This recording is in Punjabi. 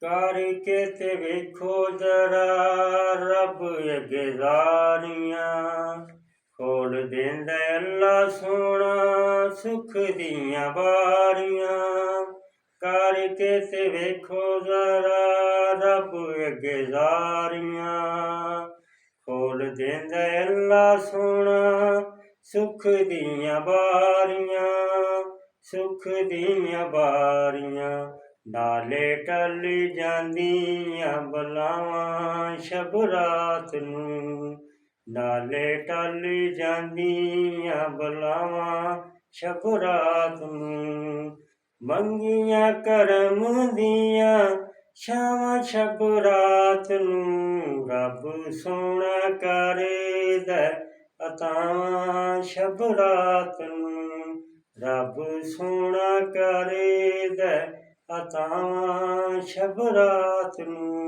ਕਰਕੇ ਤੇ ਵੇਖੋ ਜਰਾ ਰੱਬ ਅੱਗੇ ਜ਼ਾਰੀਆਂ, ਖੋਲ ਦੇਂਦਾ ਅੱਲਾ ਸੋਹਣਾ ਸੁੱਖ ਦੀਆਂ ਬਾਰੀਆਂ। ਕਰਕੇ ਤੇ ਵੇਖੋ ਜ਼ਰਾ ਰੱਬ ਅੱਗੇ ਜ਼ਾਰੀਆਂ, ਖੋਲ ਦੇਂਦਾ ਅੱਲਾ ਸੋਹਣਾ ਸੁੱਖ ਦੀਆਂ ਬਾਰੀਆਂ, ਸੁੱਖ ਦੀਆਂ ਬਾਰੀਆਂ। ਨਾਲੇ ਟਲ ਜਾਂਦੀਆਂ ਬਲਾਵਾਂ ਸ਼ਬ ਰਾਤ ਨੂੰ, ਨਾਲੇ ਟਲ ਜਾਂਦੀਆਂ ਬਲਾਵਾਂ ਸ਼ਬ ਰਾਤ ਨੂੰ। ਮੰਗੀਆਂ ਕਰਮ ਦੀਆਂ ਛਾਵਾਂ ਸ਼ਬ ਰਾਤ ਨੂੰ, ਰੱਬ ਸੋਹਣਾ ਕਰਦਾ ਅਤਾਵਾਂ ਸ਼ਬ ਰਾਤ ਨੂੰ, ਰੱਬ ਸੋਹਣਾ ਕਰਦਾ ਅਤਾਵਾਂ ਸ਼ਬ ਰਾਤ ਨੂੰ।